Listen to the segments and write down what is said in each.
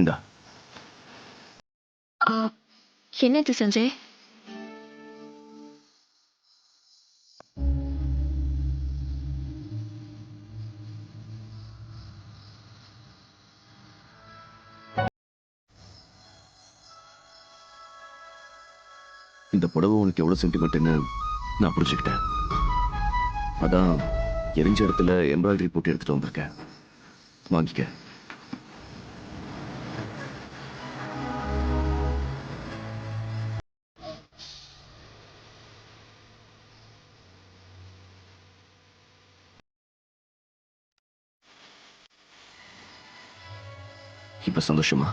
இந்தா. என்னது சஞ்சய்? இந்த புடவை உனக்கு எவ்வளவு சென்டிமெண்ட்னு நான் புரிஞ்சுக்கிட்டேன். அதான் எரிஞ்ச இடத்துல எம்ப்ராய்டரி போட்டு எடுத்துட்டு வந்திருக்கேன். வாங்கிக்க. இப்ப சந்தோஷமா?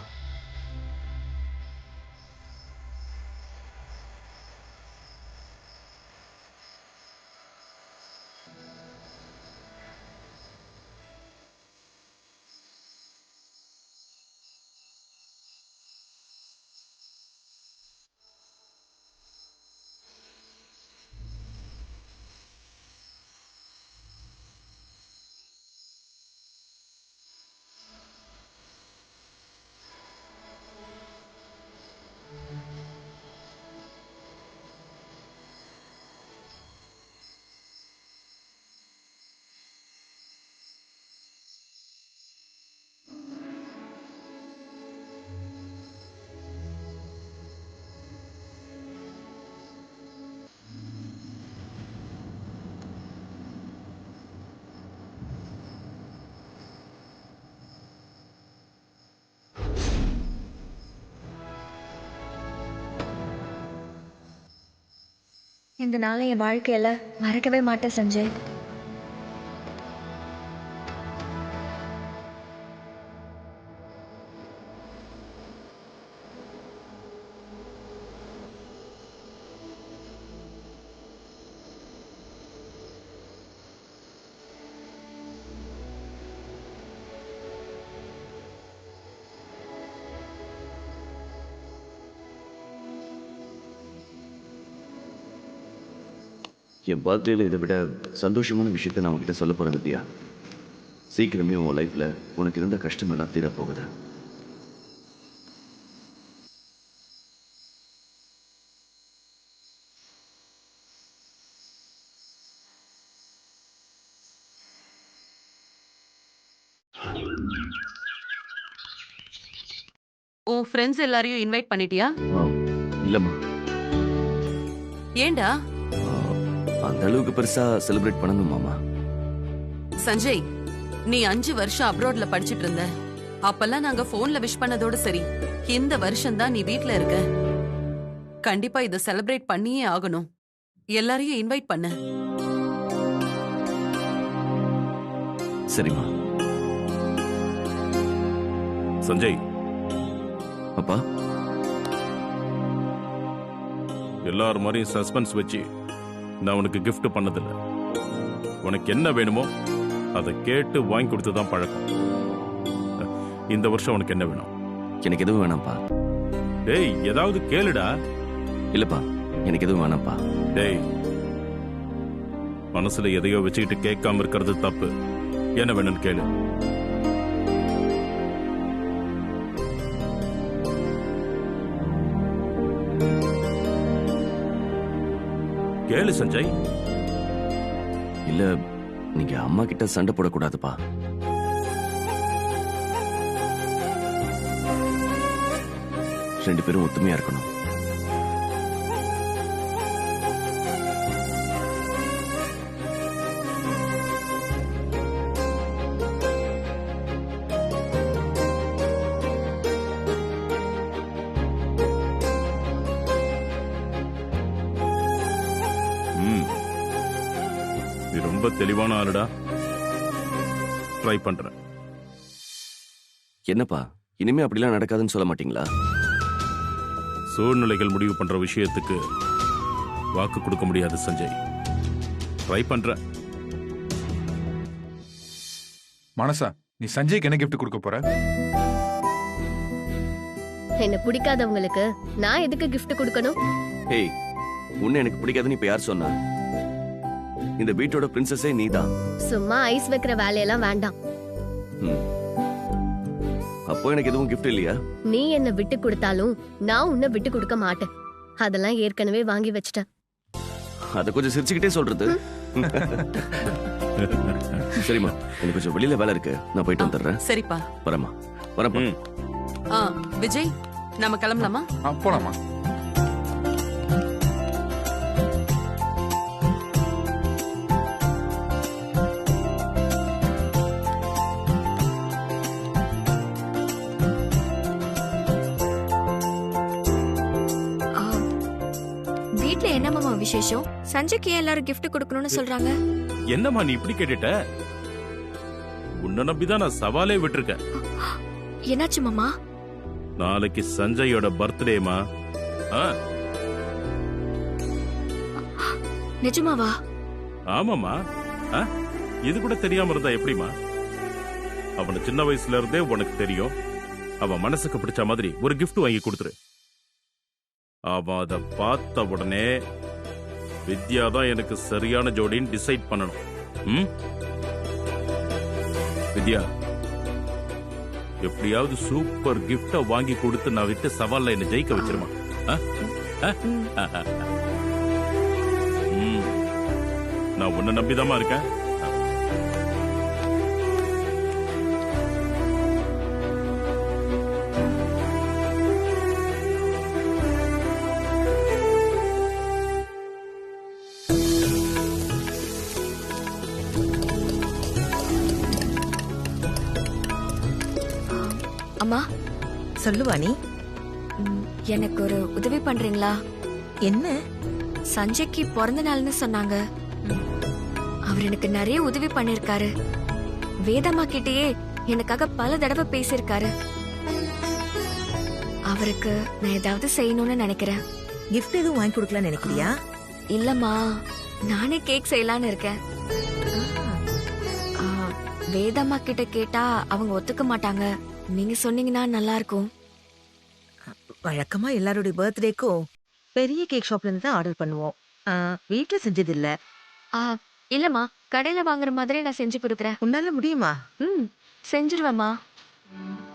இந்த நாளை என் வாழ்க்கையில மறக்கவே மாட்டேன் சஞ்சய். என் பர்த்டேல இதை விட சந்தோஷமான விஷயத்தை நான் உங்ககிட்ட சொல்ல போறேன் வித்யா. சீக்கிரமே உன் லைஃப்ல உனக்கு இருந்த கஷ்டம் எல்லாம் தீர போகுது. உன் ஃப்ரெண்ட்ஸ் எல்லாரையும் இன்வைட் பண்ணிட்டியா? இல்லம்மா. ஏண்டா? அந்த அளவுக்கு பெருசா செலிப்ரேட் பண்ணணுமாமா? சஞ்சய், நீ 5 வருஷம் அப்ராட்ல படிச்சிட்டு இருந்த. அப்பெல்லாம் நாங்க போன்ல விஷ் பண்ணதோட சரி. இந்த வருஷம் தான் நீ வீட்ல இருக்க. கண்டிப்பா இத செலிப்ரேட் பண்ணியே ஆகணும். எல்லாரையும் இன்வைட் பண்ணு. சரிம்மா. சஞ்சய், அப்பா, எல்லாரும் மாதிரியும் சஸ்பென்ஸ் வச்சு நான் உனக்கு கிஃப்ட் பண்ணதில்லை. உனக்கு என்ன வேணுமோ அதை கேட்டு வாங்கி கொடுத்து தான் பழக்கம். இந்த வருஷம் உனக்கு என்ன வேணும்? எனக்கு எதுவும் வேணாம்ப்பா. டேய், ஏதாவது கேளுடா. இல்லப்பா, எனக்கு எதுவும் வேணாம்ப்பா. டேய், மனசுல எதையோ வச்சுக்கிட்டு கேட்காம இருக்கிறது தப்பு. என்ன வேணும்னு கேளு. கேளு சஞ்சய். இல்ல, நீங்க அம்மா கிட்ட சண்டை போடக்கூடாதுப்பா. ரெண்டு பேரும் ஒத்துமையா இருக்கணும். ரொம்ப தெளிவான ஆளுடா. ட்ரை பண்றேன். என்னப்பா, இனிமே அப்படிலாம் நடக்காதுன்னு சொல்ல மாட்டீங்களா? சூழ்நிலைகள் முடிவு பண்ற விஷயத்துக்கு வாக்கு கொடுக்க முடியாது சஞ்சய். ட்ரை பண்றேன். மனசா, நீ சஞ்சய்க்கு என்ன கிஃப்ட் கொடுக்க போற? என்ன பிடிக்காதவங்களுக்கு நான் எதுக்கு கிஃப்ட் கொடுக்கணும்? ஏய், உன்னை எனக்கு பிடிக்காதுன்னு இப்ப யார் சொன்னா? இந்த வீட்டோட பிரின்சஸே நீதான். சும்மா ஐஸ் வைக்கிற வேலையெல்லாம் வேண்டாம். அப்போ எனக்கு எதுவும் gift இல்லையா? நீ என்ன விட்டு கொடுத்தாலும் நான் உன்னை விட்டு கொடுக்க மாட்டேன். அதெல்லாம் ஏற்கனவே வாங்கி வச்சிட்டேன். அத கொஞ்சம் சிரிச்சுக்கிட்டே சொல்றது. சரிம்மா, எனக்கு கொஞ்சம் வெளியில வேலை இருக்கு, நான் போயிட்டு வந்துடுறேன். சரிப்பா. வரேம்மா. வரேன்ப்பா. ஆ விஜய், நம்ம கிளம்பலாமா? போலாமா? வீட்ல என்ன மாமா விசேஷம்? சஞ்சய்க்கு ஏன் எல்லாரும் gift கொடுக்கணும்னு சொல்றாங்க? என்னம்மா நீ இப்படி கேட்டுட்ட? உன்னை நம்பிதான் நான் சவாலே விட்டுருக்கேன். என்னாச்சு மாமா? நாளைக்கு சஞ்சயோட பர்த்டேமா. நிஜமாவா? ஆமாமா. இது கூட தெரியாம இருந்தா எப்படிமா? அவன சின்ன வயசுல இருந்தே உனக்கு தெரியும். அவன் மனசுக்கு பிடிச்ச மாதிரி ஒரு gift வாங்கி கொடுத்துரு. அவன் அதை பார்த்த உடனே வித்யா தான் எனக்கு சரியான ஜோடின்னு டிசைட் பண்ணணும். வித்யா, எப்படியாவது சூப்பர் கிஃப்ட வாங்கி கொடுத்து நான் விட்டு சவால்ல என்ன ஜெயிக்க வச்சிருமா? நான் உன்னை நம்பிதாமா இருக்கேன். அம்மா, சொல்லுவாணி. எனக்கு ஒரு உதவி பண்றீங்களா? என்ன? சஞ்சய்க்கு பிறந்த நாள்னு சொன்னாங்க. அவர் எனக்கு நிறைய உதவி பண்ணிருக்காரு. வேதம்மா கிட்டயே எனக்காக பல தடவை பேசியிருக்காரு. அவருக்கு நான் ஏதாவது செய்யணும்னு நினைக்கிறேன். கிஃப்ட் எதுவும் வாங்கி கொடுக்கலாம்னு நினைக்கிறியா? இல்லம்மா, நானே கேக் செய்யலான்னு இருக்கேன். வேதம்மா கிட்ட கேட்டா அவங்க ஒத்துக்க மாட்டாங்க. நீங்க சொன்னீங்கன்னா நல்லா இருக்கும். வழக்கமா எல்லாருடைய பர்த்டேக்கும் பெரிய கேக் ஷாப்ல இருந்து தான் ஆர்டர் பண்ணுவோம். வீட்டுல செஞ்சது இல்ல. இல்லம்மா, கடையில வாங்குற மாதிரி நான் செஞ்சு கொடுக்குறேன். உன்னால முடியுமா? செஞ்சிருவேம்மா.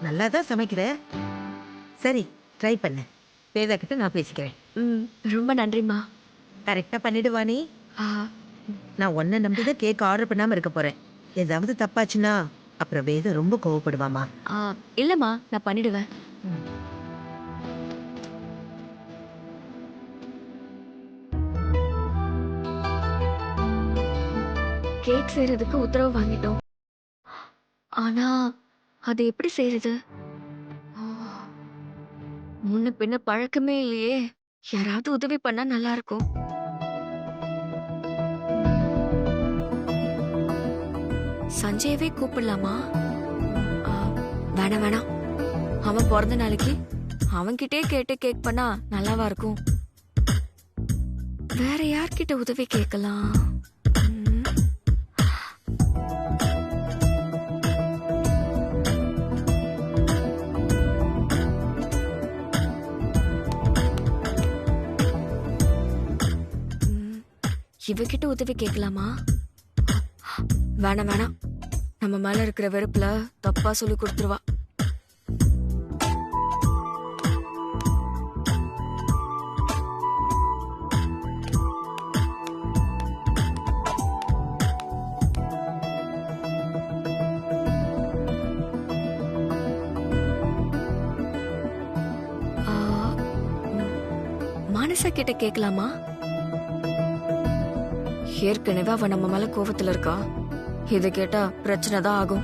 நல்லா தான் சமைக்கிற. சரி, ட்ரை பண்ணு. வேதா கிட்ட நான் பேசிக்கிறேன். ரொம்ப நன்றிம்மா. கரெக்டா பண்ணிடுவானி. நான் உன்னை நம்பிதான் கேக் ஆர்டர் பண்ணாம இருக்க போறேன். ஏதாவது தப்பாச்சுன்னா அப்புறம் வேதம் ரொம்ப கோவப்படுவாமா. இல்லம்மா, நான் பண்ணிடுவேன். கேக் செய்யறதுக்கு உத்தரவு வாங்கிட்டோம். ஆனா அது எப்படி செய்யறது? முன்ன பின்ன பழக்கமே இல்லையே. யாராவது உதவி பண்ணா நல்லா இருக்கும். சஞ்சயவே கூப்பிடலாமா? வேணாம் வேணாம். அவன் பிறந்த நாளைக்கு அவன்கிட்டே கேட்டு கேக் பண்ணா நல்லாவா இருக்கும்? வேற யார்கிட்ட உதவி கேட்கலாம்? இவகிட்ட உதவி கேட்கலாமா? வேணாம் வேணாம். நம்ம மேல இருக்கிற வெறுப்புல தப்பா சொல்லி கொடுத்துருவா. மானசா கிட்ட கேட்கலாமா? ஏற்கனவே அவ நம்ம மேல கோவத்துல இருக்கா. இதை கேட்டா பிரச்சனை தான் ஆகும்.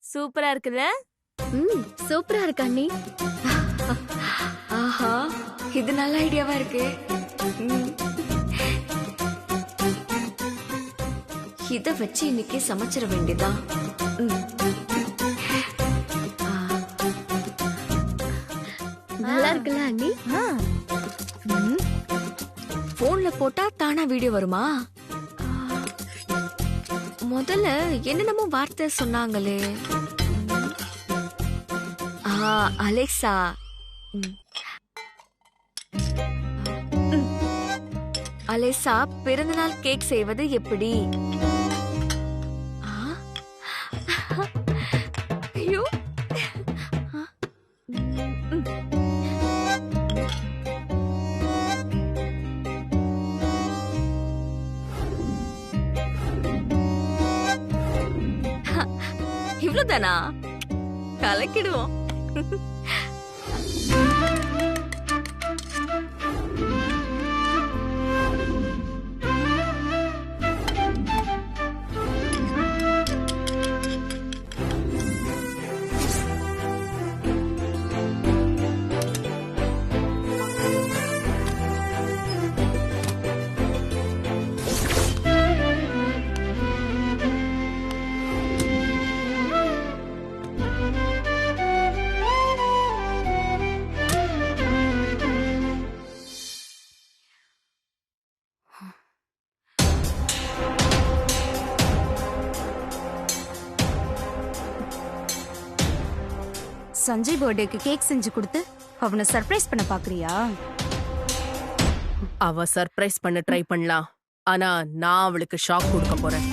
சூப்பரா இருக்குல்ல? சூப்பரா இருக்கு அண்ணி. ஆஹா, இது நல்ல ஐடியாவா இருக்கு. ம். இத வச்சு இன்னைக்கு சமைச்சிட வேண்டியதான். நல்லா இருக்குல்ல அண்ணி? போன்ல போட்டா தானா வீடியோ வருமா? முதல்ல என்னென்னமோ வார்த்தை சொன்னாங்களே. அலெக்சா. அலெக்சா, பிறந்தநாள் கேக் செய்வது எப்படி? ஐயோ. இவ்வளவுதானா? கலக்கிடுவோம். சஞ்சய் பர்த்டேக்கு கேக் செஞ்சு கொடுத்து அவனை சர்ப்ரைஸ் பண்ண பாக்குறியா? அவ சர்ப்ரைஸ் பண்ண ட்ரை பண்ணலாம், ஆனா நான் அவளுக்கு ஷாக் கொடுக்க போறேன்.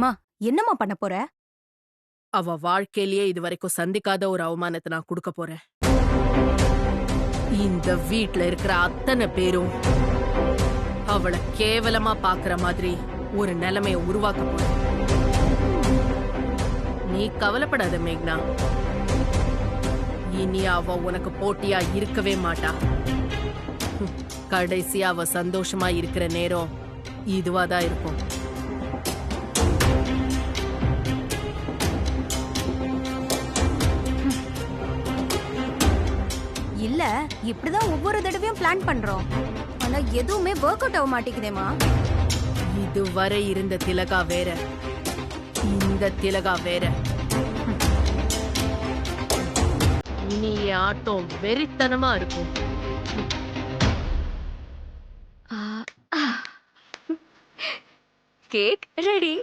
மா, என்னம்மா பண்ண போற? அவ வாழ்க்கையிலேயே இதுவரைக்கும் சந்திக்காத ஒரு அவமானத்தை நான் கொடுக்க போறேன். இந்த வீட்ல இருக்கிற அத்தனை பேரும் அவளை கேவலமா பாக்குற மாதிரி ஒரு நிலைமைய உருவாக்க போறேன். நீ கவலைப்படாத மேக்னா, இனி அவ உனக்கு போட்டியா இருக்கவே மாட்டா. கடைசியா அவ சந்தோஷமா இருக்கிற நேரம் இதுவாதான் இருக்கும். இல்ல, இப்படிதான் ஒவ்வொரு தடவையும் பிளான் பண்றோம். ஆனா எதுவுமே ஒர்க் அவுட் ஆக மாட்டேங்குதேமா. இதுவரை இருந்த திலகா வேற, இந்த திலகா வேற. இனி என் ஆட்டம் வெறித்தனமா இருக்கும். Cake ready.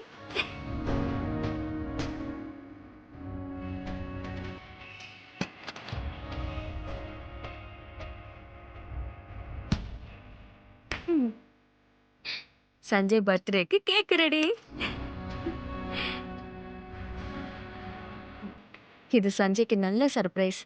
சஞ்சய் பர்த்டேக்கு கேக் ரெடி. இது சஞ்சய்க்கு நல்ல சர்ப்ரைஸ்.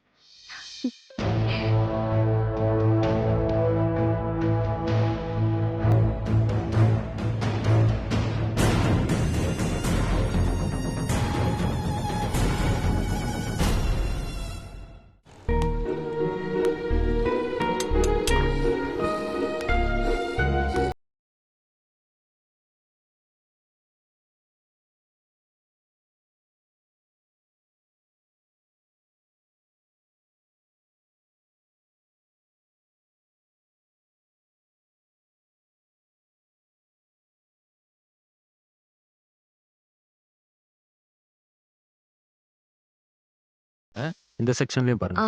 இந்த செக்ஷன்லயும் பாருங்க.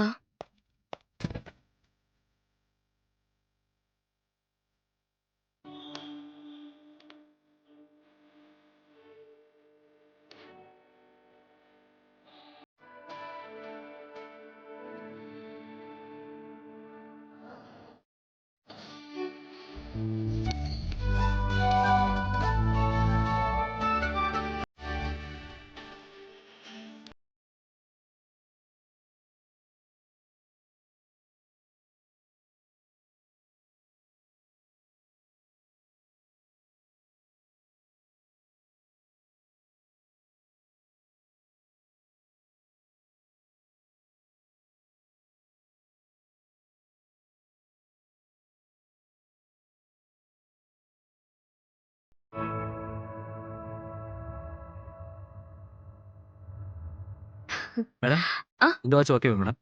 மேடம் ஆ? இந்த வாட்ச் ஓகேவா மேடம்?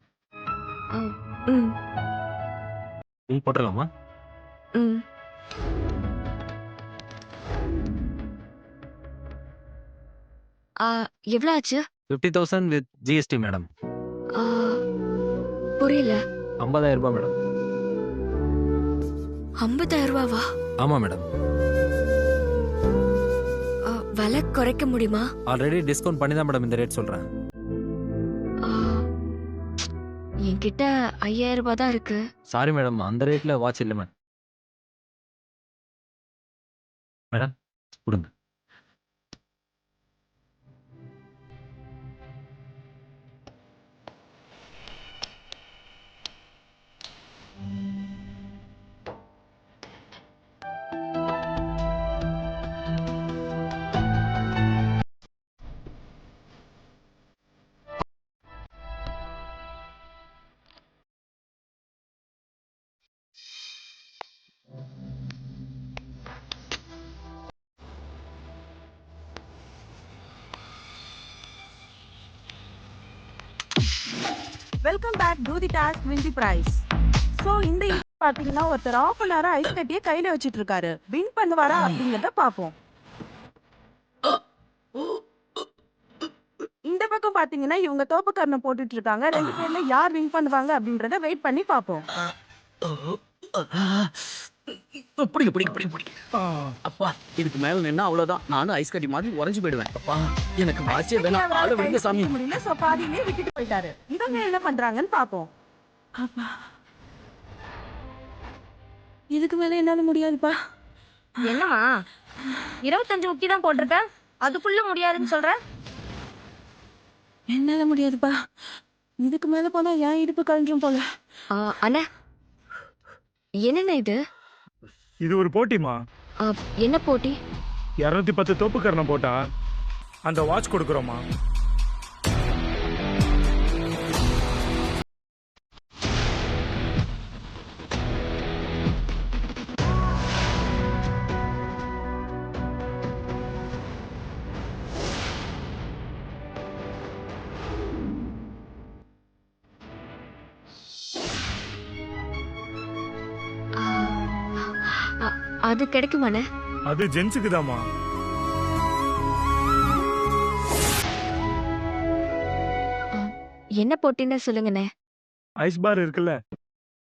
ம் பில் போட்டுடலாமா? ம் எவ்வளோ ஆச்சு? 50,000 வித் ஜிஎஸ்டி மேடம். ஆ, புரியல. 50,000 ரூபாய் மேடம். 50,000 ரூபாவா? ஆமா மேடம். விலை குறைக்க முடியுமா? ஆல்ரெடி டிஸ்கவுண்ட் பண்ணி தான் மேடம் இந்த ரேட் சொல்றேன். ஆ, என்கிட்ட 5,000 ரூபாய் தான் இருக்கு. சாரி மேடம், அந்த ரேட்ல வாட்ச் இல்லை மேடம். மேடம் கொடுங்க. Welcome back to the task win the prize. So இந்த பாத்தீங்கன்னா ஒருத்தர் ஆஃப் அன் ஹவர் ஐஸ் கட்டியே கையில வச்சிட்டு இருக்காரு. வின் பண்ணுவாரா அப்படிங்கறத பாப்போம். இந்த பக்கம் பாத்தீங்கன்னா இவங்க தோப்புக்கரணை போட்டுட்டு இருக்காங்க. ரெண்டு பேர்ல யார் வின் பண்ணுவாங்க அப்படின்றத வெயிட் பண்ணி பாப்போம். அப்பா இதுக்கு மேல நின்னா அவ்வளவுதான். நானும் ஐஸ் கட்டி மாதிரி உறைஞ்சு போயிடுவேன். அப்பா எனக்கு வாட்சே வேணாம். ஆள விடுங்க சாமி. முடியல, சோ பாதியிலே விட்டுட்டு போயிட்டாரு. இவங்க என்ன பண்றாங்கன்னு பாப்போம். அப்பா இதுக்கு மேல என்னால முடியாதுப்பா. என்னம்மா 25 முக்கி தான் போட்டிருக்க, அதுக்குள்ள முடியாதுன்னு சொல்ற? என்னால முடியாதுப்பா. இதுக்கு மேல போனா என் இடுப்பு கழிஞ்சும் போல. அண்ணா, என்னண்ணா இது? இது ஒரு போட்டிமா. என்ன போட்டி? 210 தோப்புக்கரணம் போட்டா அந்த வாட்ச் கொடுக்குறோமா. அது கிடைக்குமாண்ணே? அது ஜென்ஸுக்கு தாமா. என்ன போட்டின்னு சொல்லுங்கண்ணே. ஐஸ் பார் இருக்குல்ல,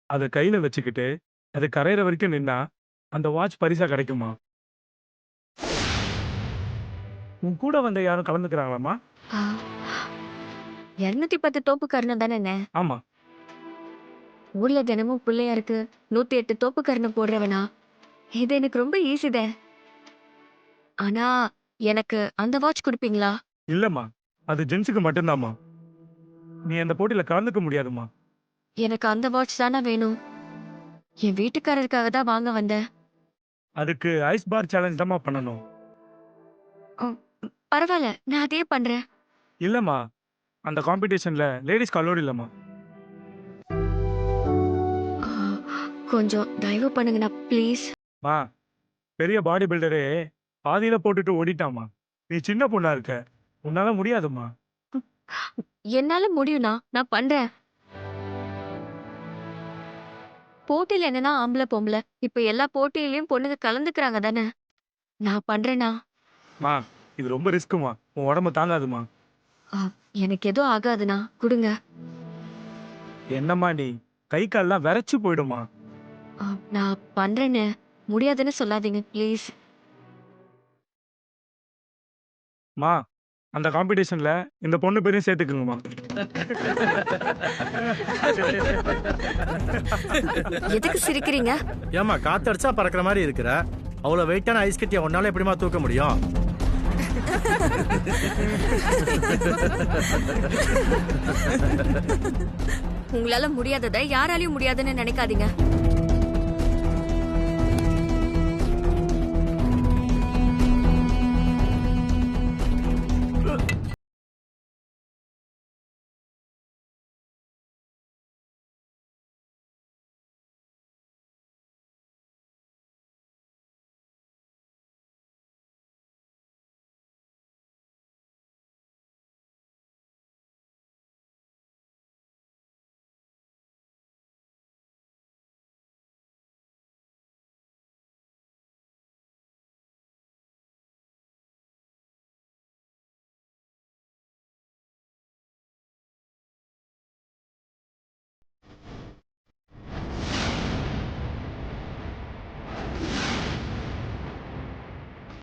அதை கையில வச்சுக்கிட்டு அது கரையிற வரைக்கும் நின்னா அந்த வாட்ச் பரிசா கிடைக்குமா. உன் கூட வந்த யாரும் கலந்துக்கிறாங்களாமா? 210 தோப்பு கர்ணம் தானே? ஆமா. ஊர்ல தினமும் பிள்ளையாருக்கு 108 தோப்பு கர்ணம் போடுறவனா? இது எனக்கு ரொம்ப ஈஸிதான். ஆனா எனக்கு அந்த வாட்ச் கொடுப்பீங்களா? இல்லம்மா, அது ஜென்ஸுக்கு மட்டும்தாம்மா. நீ அந்த போட்டியில கலந்துக்க முடியாதுமா. எனக்கு அந்த வாட்ச் தானே வேணும். என் வீட்டுக்காரருக்காக தான் வாங்க வந்தேன். அதுக்கு ஐஸ் பார் சேலஞ்ச் தாம்மா பண்ணணும். பரவாயில்ல, நான் அதே பண்றேன். இல்லம்மா, அந்த காம்படிஷன்ல லேடிஸ்க்கு அலோடு இல்லம்மா. கொஞ்சம் தயவு பண்ணுங்கண்ணா ப்ளீஸ். மா, பெரிய பாடி பில்டரே பாதியில போட்டுட்டு ஓடிட்டாமா. நீ சின்ன பொண்ணா இருக்க, உன்னால முடியாதுமா. என்னால முடியும்ண்ணா, நான் பண்றேன். போட்டியில என்னன்னா ஆம்பளை பொம்பளை, இப்ப எல்லா போட்டியிலயும் பொண்ணுங்க கலந்துக்கிறாங்க தானே. நான் பண்றேண்ணா. மா, இது ரொம்ப ரிஸ்க்குமா. உன் உடம்பு தாங்காதுமா. எனக்கு எதுவும் ஆகாதுண்ணா, கொடுங்க. என்னம்மா நீ, கை கால்லாம் விரைச்சு போயிடுமா. நான் பண்றேன்னு முடியாதுன்னு சொல்லாதீங்க ப்ளீஸ். மா, அந்த காம்படிஷன்ல இந்த பொண்ணு பேரையும் சேர்த்துக்குங்கம்மா. எதுக்கு சிரிக்கிறீங்க? ஏமா காத்தடிச்சா பறக்கிற மாதிரி இருக்கிற, அவ்வளவு வெயிட்டான ஐஸ் கட்டியை உன்னால எப்படிமா தூக்க முடியும்? உங்களால முடியாததை யாராலையும் முடியாதுன்னு நினைக்காதீங்க.